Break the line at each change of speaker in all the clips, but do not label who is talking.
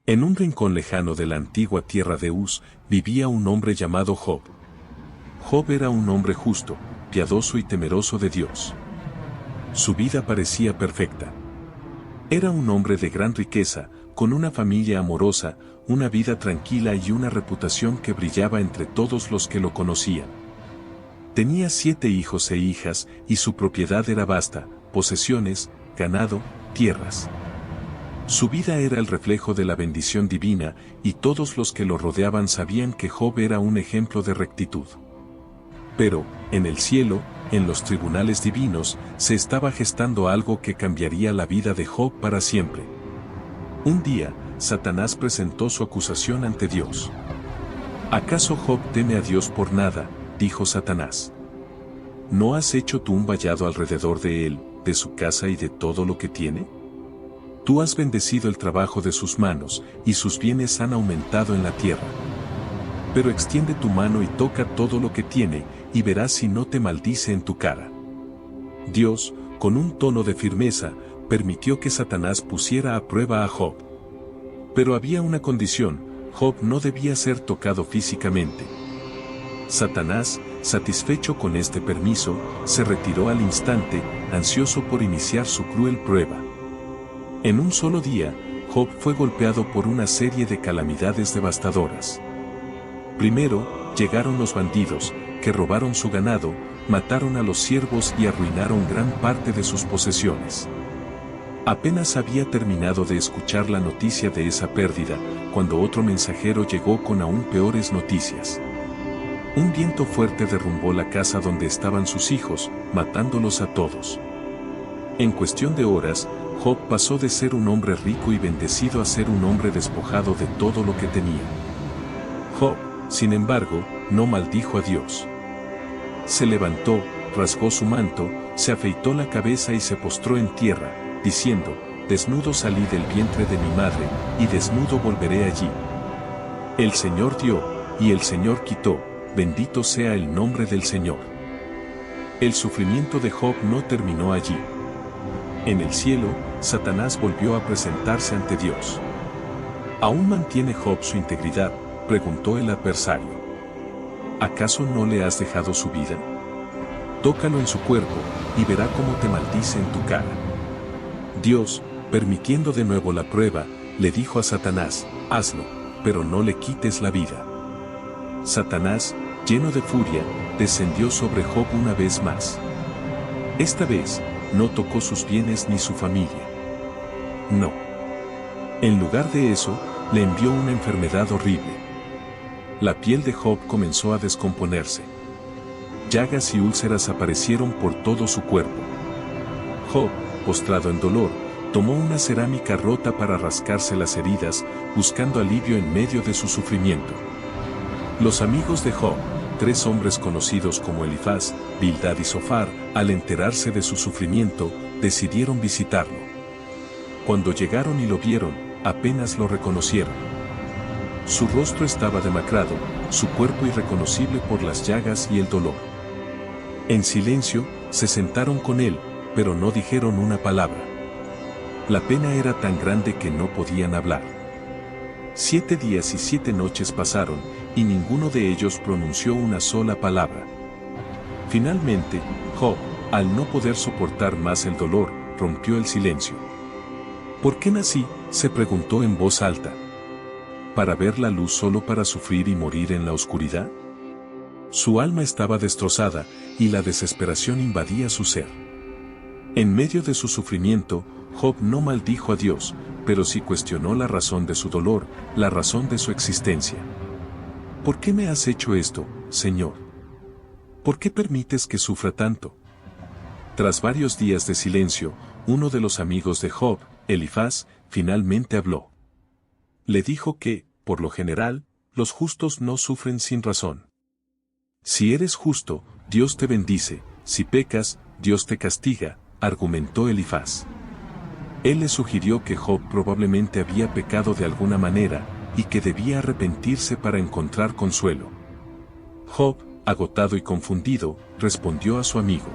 En un rincón lejano de la antigua tierra de Uz, vivía un hombre llamado Job. Job era un hombre justo, piadoso y temeroso de Dios. Su vida parecía perfecta. Era un hombre de gran riqueza, con una familia amorosa, una vida tranquila y una reputación que brillaba entre todos los que lo conocían. Tenía 7 hijos e hijas, y su propiedad era vasta, posesiones, ganado, tierras. Su vida era el reflejo de la bendición divina, y todos los que lo rodeaban sabían que Job era un ejemplo de rectitud. Pero, en el cielo, en los tribunales divinos, se estaba gestando algo que cambiaría la vida de Job para siempre. Un día, Satanás presentó su acusación ante Dios. ¿Acaso Job teme a Dios por nada?, dijo Satanás. ¿No has hecho tú un vallado alrededor de él, de su casa y de todo lo que tiene? Tú has bendecido el trabajo de sus manos, y sus bienes han aumentado en la tierra. Pero extiende tu mano y toca todo lo que tiene, y verás si no te maldice en tu cara. Dios, con un tono de firmeza, permitió que Satanás pusiera a prueba a Job. Pero había una condición: Job no debía ser tocado físicamente. Satanás, satisfecho con este permiso, se retiró al instante, ansioso por iniciar su cruel prueba. En un solo día, Job fue golpeado por una serie de calamidades devastadoras. Primero, llegaron los bandidos, que robaron su ganado, mataron a los siervos y arruinaron gran parte de sus posesiones. Apenas había terminado de escuchar la noticia de esa pérdida, cuando otro mensajero llegó con aún peores noticias. Un viento fuerte derrumbó la casa donde estaban sus hijos, matándolos a todos. En cuestión de horas, Job pasó de ser un hombre rico y bendecido a ser un hombre despojado de todo lo que tenía. Job, sin embargo, no maldijo a Dios. Se levantó, rasgó su manto, se afeitó la cabeza y se postró en tierra, diciendo: desnudo salí del vientre de mi madre, y desnudo volveré allí. El Señor dio, y el Señor quitó, bendito sea el nombre del Señor. El sufrimiento de Job no terminó allí. En el cielo, Satanás volvió a presentarse ante Dios. ¿Aún mantiene Job su integridad?, preguntó el adversario. ¿Acaso no le has dejado su vida? Tócalo en su cuerpo, y verá cómo te maldice en tu cara. Dios, permitiendo de nuevo la prueba, le dijo a Satanás: hazlo, pero no le quites la vida. Satanás, lleno de furia, descendió sobre Job una vez más. Esta vez, no tocó sus bienes ni su familia. No. En lugar de eso, le envió una enfermedad horrible. La piel de Job comenzó a descomponerse. Llagas y úlceras aparecieron por todo su cuerpo. Job, postrado en dolor, tomó una cerámica rota para rascarse las heridas, buscando alivio en medio de su sufrimiento. Los amigos de Job, 3 hombres conocidos como Elifaz, Bildad y Zofar, al enterarse de su sufrimiento, decidieron visitarlo. Cuando llegaron y lo vieron, apenas lo reconocieron. Su rostro estaba demacrado, su cuerpo irreconocible por las llagas y el dolor. En silencio, se sentaron con él, pero no dijeron una palabra. La pena era tan grande que no podían hablar. 7 días y 7 noches pasaron, y ninguno de ellos pronunció una sola palabra. Finalmente, Job, al no poder soportar más el dolor, rompió el silencio. ¿Por qué nací?, se preguntó en voz alta. ¿Para ver la luz solo para sufrir y morir en la oscuridad? Su alma estaba destrozada, y la desesperación invadía su ser. En medio de su sufrimiento, Job no maldijo a Dios, pero sí cuestionó la razón de su dolor, la razón de su existencia. ¿Por qué me has hecho esto, Señor? ¿Por qué permites que sufra tanto? Tras varios días de silencio, uno de los amigos de Job, Elifaz, finalmente habló. Le dijo que, por lo general, los justos no sufren sin razón. Si eres justo, Dios te bendice; si pecas, Dios te castiga, argumentó Elifaz. Él le sugirió que Job probablemente había pecado de alguna manera, y que debía arrepentirse para encontrar consuelo. Job, agotado y confundido, respondió a su amigo.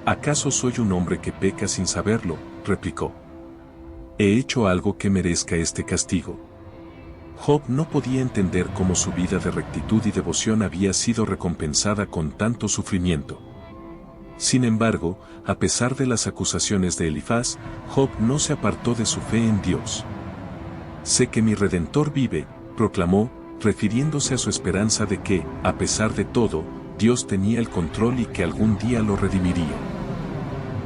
¿Acaso soy un hombre que peca sin saberlo?, replicó. ¿He hecho algo que merezca este castigo? Job no podía entender cómo su vida de rectitud y devoción había sido recompensada con tanto sufrimiento. Sin embargo, a pesar de las acusaciones de Elifaz, Job no se apartó de su fe en Dios. Sé que mi Redentor vive, proclamó, refiriéndose a su esperanza de que, a pesar de todo, Dios tenía el control y que algún día lo redimiría.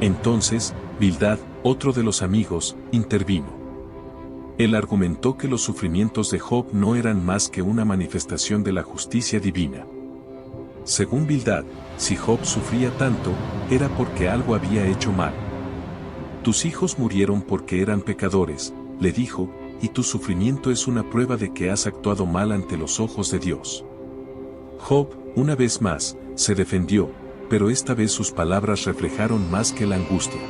Entonces, Bildad, otro de los amigos, intervino. Él argumentó que los sufrimientos de Job no eran más que una manifestación de la justicia divina. Según Bildad, si Job sufría tanto, era porque algo había hecho mal. Tus hijos murieron porque eran pecadores, le dijo, y tu sufrimiento es una prueba de que has actuado mal ante los ojos de Dios. Job, una vez más, se defendió, pero esta vez sus palabras reflejaron más que la angustia.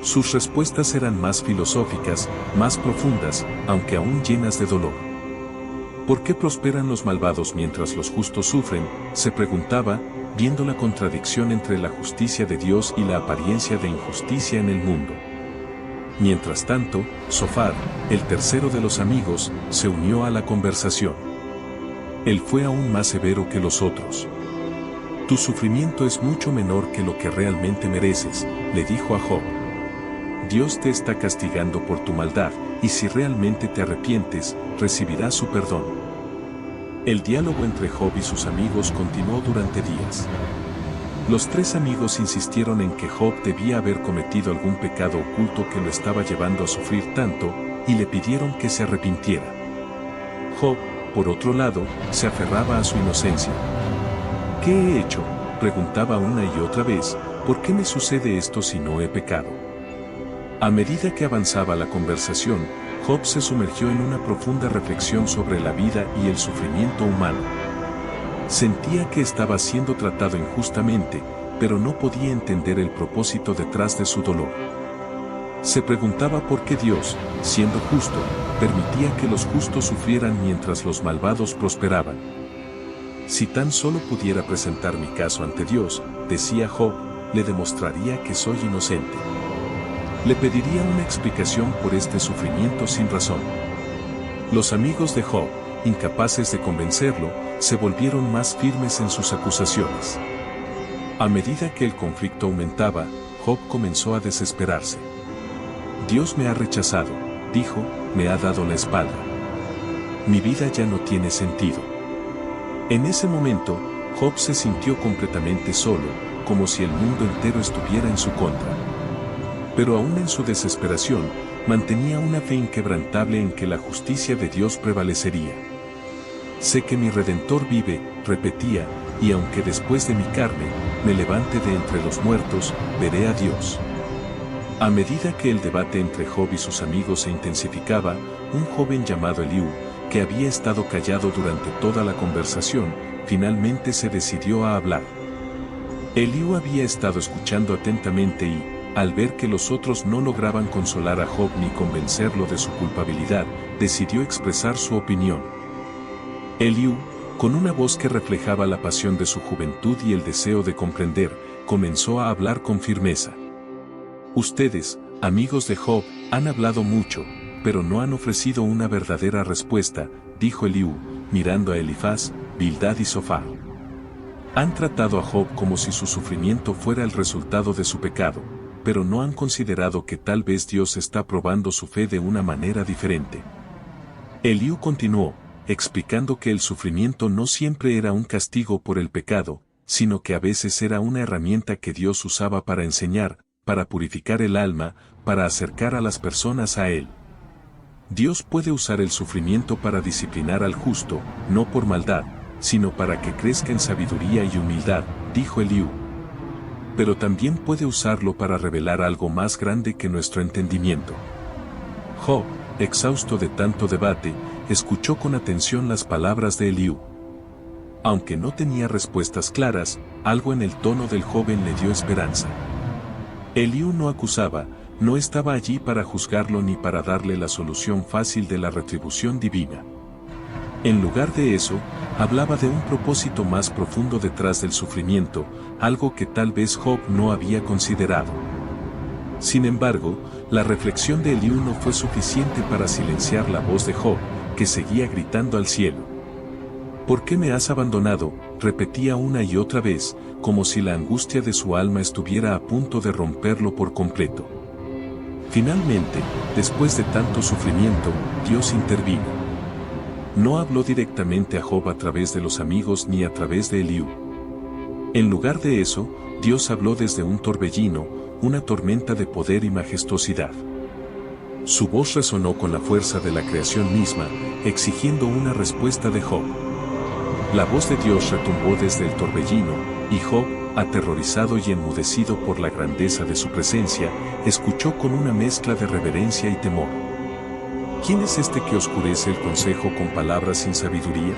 Sus respuestas eran más filosóficas, más profundas, aunque aún llenas de dolor. ¿Por qué prosperan los malvados mientras los justos sufren?, se preguntaba, viendo la contradicción entre la justicia de Dios y la apariencia de injusticia en el mundo. Mientras tanto, Zofar, el tercero de los amigos, se unió a la conversación. Él fue aún más severo que los otros. Tu sufrimiento es mucho menor que lo que realmente mereces, le dijo a Job. Dios te está castigando por tu maldad, y si realmente te arrepientes, recibirás su perdón. El diálogo entre Job y sus amigos continuó durante días. Los tres amigos insistieron en que Job debía haber cometido algún pecado oculto que lo estaba llevando a sufrir tanto, y le pidieron que se arrepintiera. Job, por otro lado, se aferraba a su inocencia. ¿Qué he hecho?, preguntaba una y otra vez, ¿por qué me sucede esto si no he pecado? A medida que avanzaba la conversación, Job se sumergió en una profunda reflexión sobre la vida y el sufrimiento humano. Sentía que estaba siendo tratado injustamente, pero no podía entender el propósito detrás de su dolor. Se preguntaba por qué Dios, siendo justo, permitía que los justos sufrieran mientras los malvados prosperaban. Si tan solo pudiera presentar mi caso ante Dios, decía Job, le demostraría que soy inocente. Le pediría una explicación por este sufrimiento sin razón. Los amigos de Job, incapaces de convencerlo, se volvieron más firmes en sus acusaciones. A medida que el conflicto aumentaba, Job comenzó a desesperarse. Dios me ha rechazado, dijo, me ha dado la espalda. Mi vida ya no tiene sentido. En ese momento, Job se sintió completamente solo, como si el mundo entero estuviera en su contra. Pero aún en su desesperación, mantenía una fe inquebrantable en que la justicia de Dios prevalecería. Sé que mi Redentor vive, repetía, y aunque después de mi carne, me levante de entre los muertos, veré a Dios. A medida que el debate entre Job y sus amigos se intensificaba, un joven llamado Eliú, que había estado callado durante toda la conversación, finalmente se decidió a hablar. Eliú había estado escuchando atentamente y, al ver que los otros no lograban consolar a Job ni convencerlo de su culpabilidad, decidió expresar su opinión. Eliú, con una voz que reflejaba la pasión de su juventud y el deseo de comprender, comenzó a hablar con firmeza. Ustedes, amigos de Job, han hablado mucho, pero no han ofrecido una verdadera respuesta, dijo Eliú, mirando a Elifaz, Bildad y Zofar. Han tratado a Job como si su sufrimiento fuera el resultado de su pecado, pero no han considerado que tal vez Dios está probando su fe de una manera diferente. Eliú continuó, explicando que el sufrimiento no siempre era un castigo por el pecado, sino que a veces era una herramienta que Dios usaba para enseñar, para purificar el alma, para acercar a las personas a Él. Dios puede usar el sufrimiento para disciplinar al justo, no por maldad, sino para que crezca en sabiduría y humildad, dijo Eliú. Pero también puede usarlo para revelar algo más grande que nuestro entendimiento. Job, exhausto de tanto debate, escuchó con atención las palabras de Eliú. Aunque no tenía respuestas claras, algo en el tono del joven le dio esperanza. Eliú no acusaba, no estaba allí para juzgarlo ni para darle la solución fácil de la retribución divina. En lugar de eso, hablaba de un propósito más profundo detrás del sufrimiento, algo que tal vez Job no había considerado. Sin embargo, la reflexión de Eliú no fue suficiente para silenciar la voz de Job, que seguía gritando al cielo. ¿Por qué me has abandonado?, repetía una y otra vez, como si la angustia de su alma estuviera a punto de romperlo por completo. Finalmente, después de tanto sufrimiento, Dios intervino. No habló directamente a Job a través de los amigos ni a través de Eliú. En lugar de eso, Dios habló desde un torbellino, una tormenta de poder y majestuosidad. Su voz resonó con la fuerza de la creación misma, exigiendo una respuesta de Job. La voz de Dios retumbó desde el torbellino, y Job, aterrorizado y enmudecido por la grandeza de su presencia, escuchó con una mezcla de reverencia y temor. ¿Quién es este que oscurece el consejo con palabras sin sabiduría?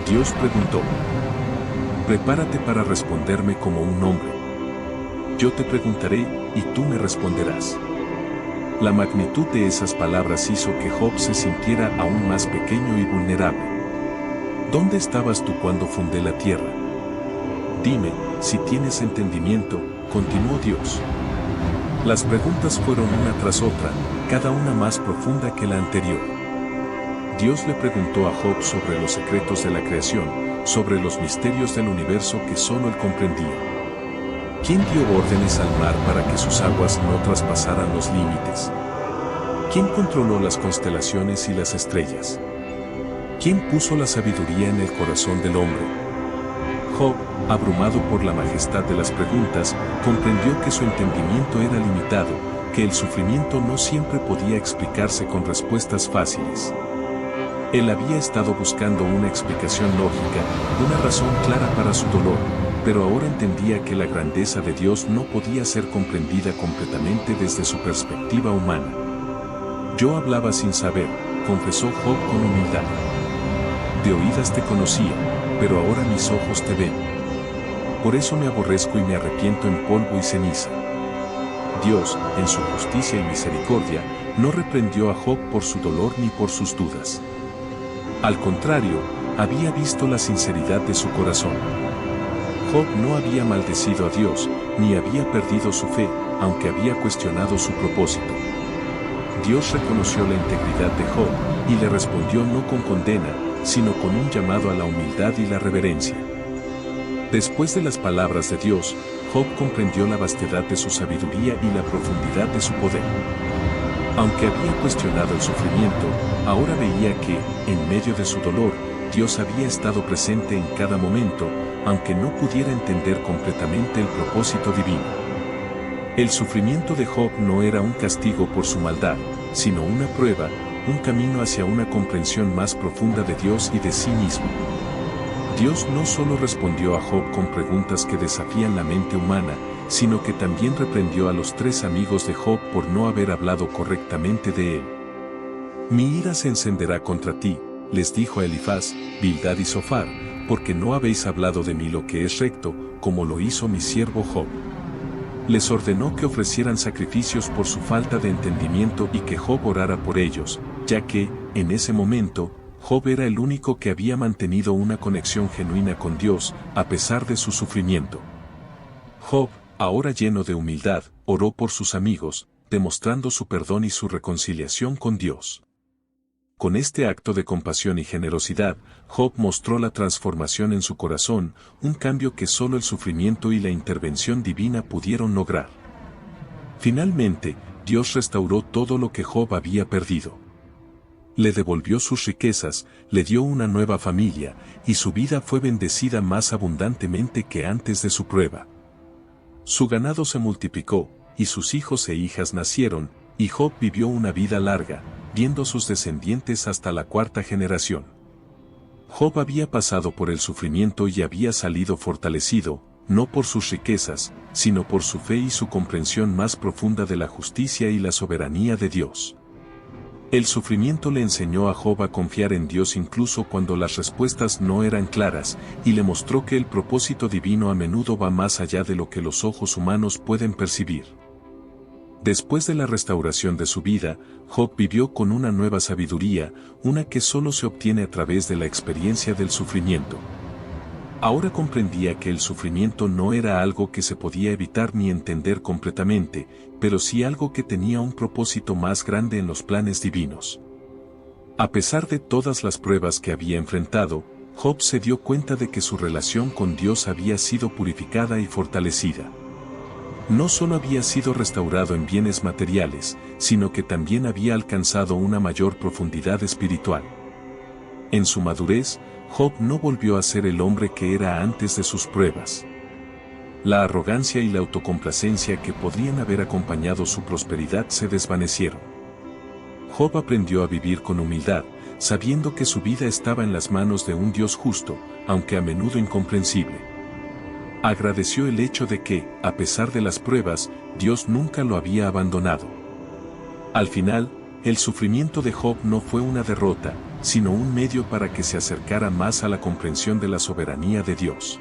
Dios preguntó. Prepárate para responderme como un hombre. Yo te preguntaré, y tú me responderás. La magnitud de esas palabras hizo que Job se sintiera aún más pequeño y vulnerable. ¿Dónde estabas tú cuando fundé la tierra? Dime, si tienes entendimiento, continuó Dios. Las preguntas fueron una tras otra, cada una más profunda que la anterior. Dios le preguntó a Job sobre los secretos de la creación, sobre los misterios del universo que solo él comprendía. ¿Quién dio órdenes al mar para que sus aguas no traspasaran los límites? ¿Quién controló las constelaciones y las estrellas? ¿Quién puso la sabiduría en el corazón del hombre? Job, abrumado por la majestad de las preguntas, comprendió que su entendimiento era limitado, que el sufrimiento no siempre podía explicarse con respuestas fáciles. Él había estado buscando una explicación lógica, una razón clara para su dolor, pero ahora entendía que la grandeza de Dios no podía ser comprendida completamente desde su perspectiva humana. Yo hablaba sin saber, confesó Job con humildad. De oídas te conocía, pero ahora mis ojos te ven. Por eso me aborrezco y me arrepiento en polvo y ceniza. Dios, en su justicia y misericordia, no reprendió a Job por su dolor ni por sus dudas. Al contrario, había visto la sinceridad de su corazón. Job no había maldecido a Dios, ni había perdido su fe, aunque había cuestionado su propósito. Dios reconoció la integridad de Job, y le respondió no con condena, sino con un llamado a la humildad y la reverencia. Después de las palabras de Dios, Job comprendió la vastedad de su sabiduría y la profundidad de su poder. Aunque había cuestionado el sufrimiento, ahora veía que, en medio de su dolor, Dios había estado presente en cada momento, aunque no pudiera entender completamente el propósito divino. El sufrimiento de Job no era un castigo por su maldad, sino una prueba, un camino hacia una comprensión más profunda de Dios y de sí mismo. Dios no solo respondió a Job con preguntas que desafían la mente humana, sino que también reprendió a los 3 amigos de Job por no haber hablado correctamente de él. Mi ira se encenderá contra ti, les dijo a Elifaz, Bildad y Zofar, porque no habéis hablado de mí lo que es recto, como lo hizo mi siervo Job. Les ordenó que ofrecieran sacrificios por su falta de entendimiento y que Job orara por ellos, ya que, en ese momento, Job era el único que había mantenido una conexión genuina con Dios, a pesar de su sufrimiento. Job, ahora lleno de humildad, oró por sus amigos, demostrando su perdón y su reconciliación con Dios. Con este acto de compasión y generosidad, Job mostró la transformación en su corazón, un cambio que solo el sufrimiento y la intervención divina pudieron lograr. Finalmente, Dios restauró todo lo que Job había perdido. Le devolvió sus riquezas, le dio una nueva familia, y su vida fue bendecida más abundantemente que antes de su prueba. Su ganado se multiplicó, y sus hijos e hijas nacieron, y Job vivió una vida larga, viendo sus descendientes hasta la 4ª generación. Job había pasado por el sufrimiento y había salido fortalecido, no por sus riquezas, sino por su fe y su comprensión más profunda de la justicia y la soberanía de Dios. El sufrimiento le enseñó a Job a confiar en Dios incluso cuando las respuestas no eran claras, y le mostró que el propósito divino a menudo va más allá de lo que los ojos humanos pueden percibir. Después de la restauración de su vida, Job vivió con una nueva sabiduría, una que solo se obtiene a través de la experiencia del sufrimiento. Ahora comprendía que el sufrimiento no era algo que se podía evitar ni entender completamente, pero sí algo que tenía un propósito más grande en los planes divinos. A pesar de todas las pruebas que había enfrentado, Job se dio cuenta de que su relación con Dios había sido purificada y fortalecida. No solo había sido restaurado en bienes materiales, sino que también había alcanzado una mayor profundidad espiritual. En su madurez, Job no volvió a ser el hombre que era antes de sus pruebas. La arrogancia y la autocomplacencia que podrían haber acompañado su prosperidad se desvanecieron. Job aprendió a vivir con humildad, sabiendo que su vida estaba en las manos de un Dios justo, aunque a menudo incomprensible. Agradeció el hecho de que, a pesar de las pruebas, Dios nunca lo había abandonado. Al final, el sufrimiento de Job no fue una derrota, sino un medio para que se acercara más a la comprensión de la soberanía de Dios.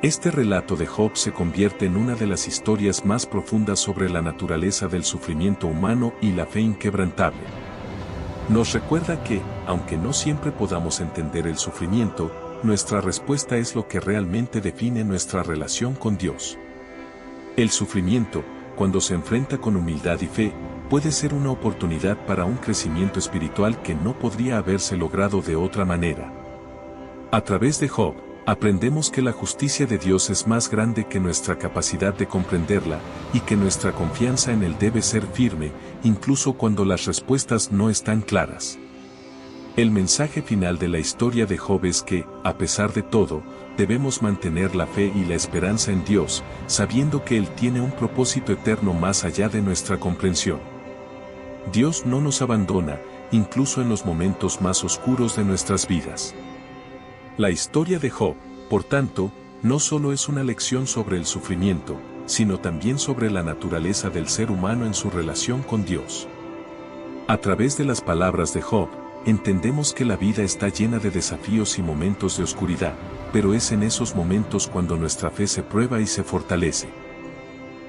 Este relato de Job se convierte en una de las historias más profundas sobre la naturaleza del sufrimiento humano y la fe inquebrantable. Nos recuerda que, aunque no siempre podamos entender el sufrimiento, nuestra respuesta es lo que realmente define nuestra relación con Dios. El sufrimiento, cuando se enfrenta con humildad y fe, puede ser una oportunidad para un crecimiento espiritual que no podría haberse logrado de otra manera. A través de Job, aprendemos que la justicia de Dios es más grande que nuestra capacidad de comprenderla, y que nuestra confianza en Él debe ser firme, incluso cuando las respuestas no están claras. El mensaje final de la historia de Job es que, a pesar de todo, debemos mantener la fe y la esperanza en Dios, sabiendo que Él tiene un propósito eterno más allá de nuestra comprensión. Dios no nos abandona, incluso en los momentos más oscuros de nuestras vidas. La historia de Job, por tanto, no solo es una lección sobre el sufrimiento, sino también sobre la naturaleza del ser humano en su relación con Dios. A través de las palabras de Job, entendemos que la vida está llena de desafíos y momentos de oscuridad, pero es en esos momentos cuando nuestra fe se prueba y se fortalece.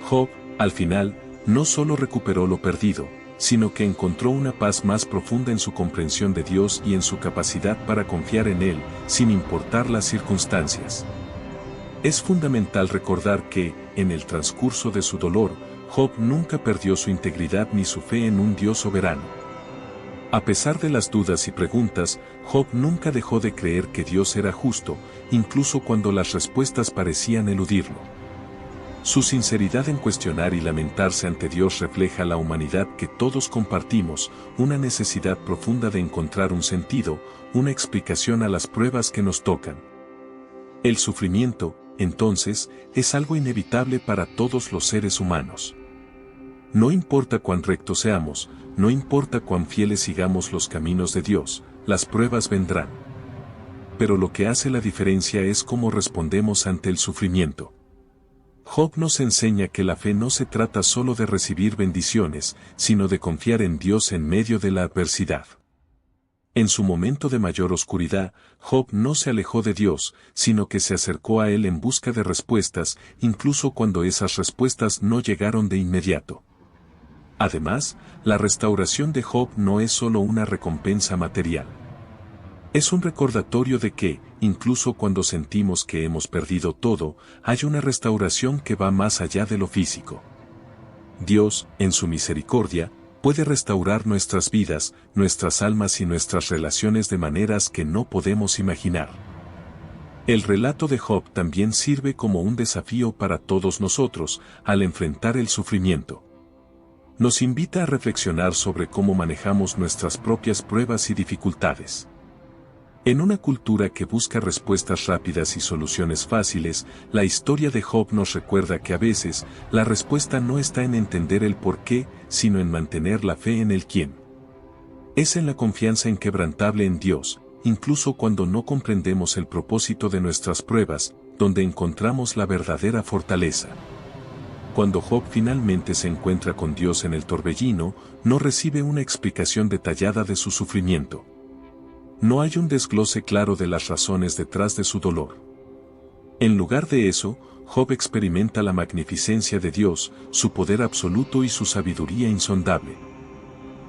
Job, al final, no solo recuperó lo perdido, sino que encontró una paz más profunda en su comprensión de Dios y en su capacidad para confiar en Él, sin importar las circunstancias. Es fundamental recordar que, en el transcurso de su dolor, Job nunca perdió su integridad ni su fe en un Dios soberano. A pesar de las dudas y preguntas, Job nunca dejó de creer que Dios era justo, incluso cuando las respuestas parecían eludirlo. Su sinceridad en cuestionar y lamentarse ante Dios refleja la humanidad que todos compartimos, una necesidad profunda de encontrar un sentido, una explicación a las pruebas que nos tocan. El sufrimiento, entonces, es algo inevitable para todos los seres humanos. No importa cuán rectos seamos, no importa cuán fieles sigamos los caminos de Dios, las pruebas vendrán. Pero lo que hace la diferencia es cómo respondemos ante el sufrimiento. Job nos enseña que la fe no se trata solo de recibir bendiciones, sino de confiar en Dios en medio de la adversidad. En su momento de mayor oscuridad, Job no se alejó de Dios, sino que se acercó a Él en busca de respuestas, incluso cuando esas respuestas no llegaron de inmediato. Además, la restauración de Job no es solo una recompensa material. Es un recordatorio de que, incluso cuando sentimos que hemos perdido todo, hay una restauración que va más allá de lo físico. Dios, en su misericordia, puede restaurar nuestras vidas, nuestras almas y nuestras relaciones de maneras que no podemos imaginar. El relato de Job también sirve como un desafío para todos nosotros, al enfrentar el sufrimiento. Nos invita a reflexionar sobre cómo manejamos nuestras propias pruebas y dificultades. En una cultura que busca respuestas rápidas y soluciones fáciles, la historia de Job nos recuerda que a veces, la respuesta no está en entender el por qué, sino en mantener la fe en el quién. Es en la confianza inquebrantable en Dios, incluso cuando no comprendemos el propósito de nuestras pruebas, donde encontramos la verdadera fortaleza. Cuando Job finalmente se encuentra con Dios en el torbellino, no recibe una explicación detallada de su sufrimiento. No hay un desglose claro de las razones detrás de su dolor. En lugar de eso, Job experimenta la magnificencia de Dios, su poder absoluto y su sabiduría insondable.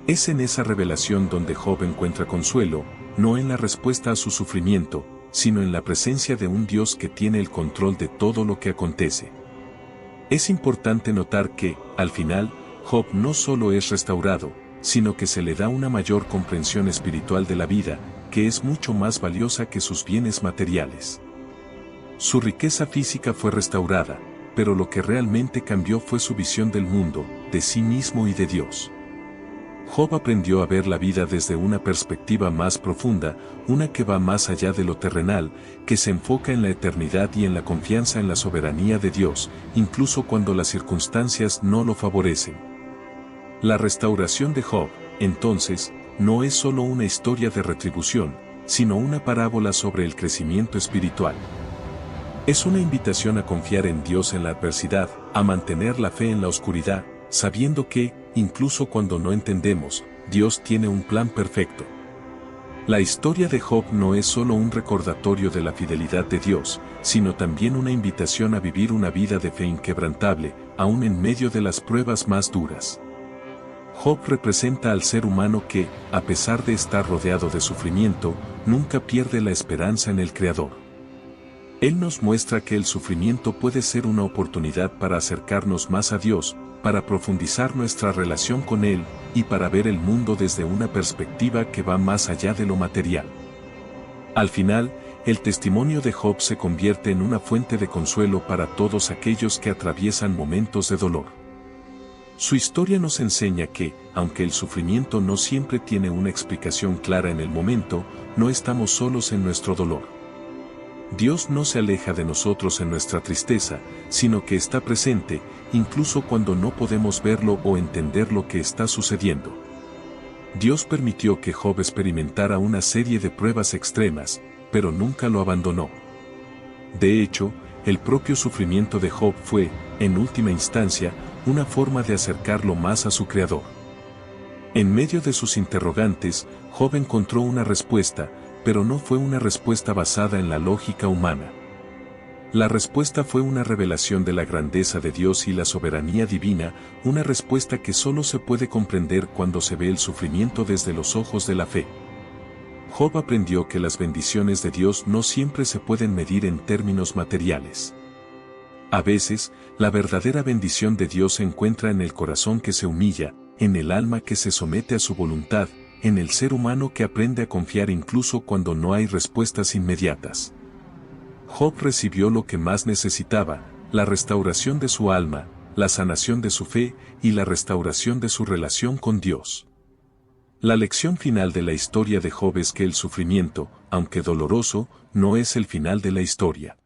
Es en esa revelación donde Job encuentra consuelo, no en la respuesta a su sufrimiento, sino en la presencia de un Dios que tiene el control de todo lo que acontece. Es importante notar que, al final, Job no solo es restaurado, sino que se le da una mayor comprensión espiritual de la vida, que es mucho más valiosa que sus bienes materiales. Su riqueza física fue restaurada, pero lo que realmente cambió fue su visión del mundo, de sí mismo y de Dios. Job aprendió a ver la vida desde una perspectiva más profunda, una que va más allá de lo terrenal, que se enfoca en la eternidad y en la confianza en la soberanía de Dios, incluso cuando las circunstancias no lo favorecen. La restauración de Job, entonces, no es solo una historia de retribución, sino una parábola sobre el crecimiento espiritual. Es una invitación a confiar en Dios en la adversidad, a mantener la fe en la oscuridad, sabiendo que, incluso cuando no entendemos, Dios tiene un plan perfecto. La historia de Job no es solo un recordatorio de la fidelidad de Dios, sino también una invitación a vivir una vida de fe inquebrantable, aun en medio de las pruebas más duras. Job representa al ser humano que, a pesar de estar rodeado de sufrimiento, nunca pierde la esperanza en el Creador. Él nos muestra que el sufrimiento puede ser una oportunidad para acercarnos más a Dios, para profundizar nuestra relación con Él, y para ver el mundo desde una perspectiva que va más allá de lo material. Al final, el testimonio de Job se convierte en una fuente de consuelo para todos aquellos que atraviesan momentos de dolor. Su historia nos enseña que, aunque el sufrimiento no siempre tiene una explicación clara en el momento, no estamos solos en nuestro dolor. Dios no se aleja de nosotros en nuestra tristeza, sino que está presente, incluso cuando no podemos verlo o entender lo que está sucediendo. Dios permitió que Job experimentara una serie de pruebas extremas, pero nunca lo abandonó. De hecho, el propio sufrimiento de Job fue, en última instancia, una forma de acercarlo más a su Creador. En medio de sus interrogantes, Job encontró una respuesta, pero no fue una respuesta basada en la lógica humana. La respuesta fue una revelación de la grandeza de Dios y la soberanía divina, una respuesta que solo se puede comprender cuando se ve el sufrimiento desde los ojos de la fe. Job aprendió que las bendiciones de Dios no siempre se pueden medir en términos materiales. A veces, la verdadera bendición de Dios se encuentra en el corazón que se humilla, en el alma que se somete a su voluntad, en el ser humano que aprende a confiar incluso cuando no hay respuestas inmediatas. Job recibió lo que más necesitaba, la restauración de su alma, la sanación de su fe y la restauración de su relación con Dios. La lección final de la historia de Job es que el sufrimiento, aunque doloroso, no es el final de la historia.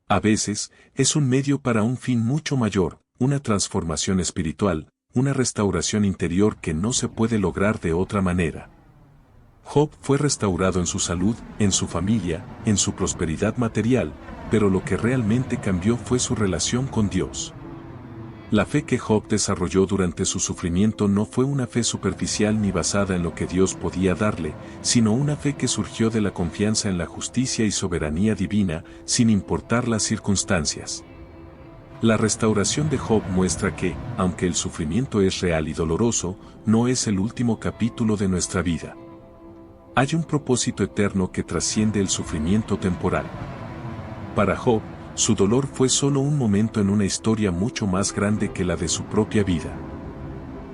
A veces, es un medio para un fin mucho mayor, una transformación espiritual, una restauración interior que no se puede lograr de otra manera. Job fue restaurado en su salud, en su familia, en su prosperidad material, pero lo que realmente cambió fue su relación con Dios. La fe que Job desarrolló durante su sufrimiento no fue una fe superficial ni basada en lo que Dios podía darle, sino una fe que surgió de la confianza en la justicia y soberanía divina, sin importar las circunstancias. La restauración de Job muestra que, aunque el sufrimiento es real y doloroso, no es el último capítulo de nuestra vida. Hay un propósito eterno que trasciende el sufrimiento temporal. Para Job, su dolor fue solo un momento en una historia mucho más grande que la de su propia vida.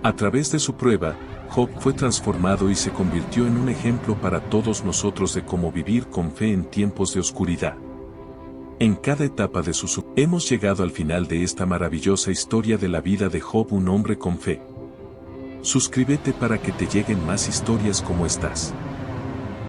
A través de su prueba, Job fue transformado y se convirtió en un ejemplo para todos nosotros de cómo vivir con fe en tiempos de oscuridad. En cada etapa de su sufrimiento, hemos llegado al final de esta maravillosa historia de la vida de Job, un hombre con fe. Suscríbete para que te lleguen más historias como estas.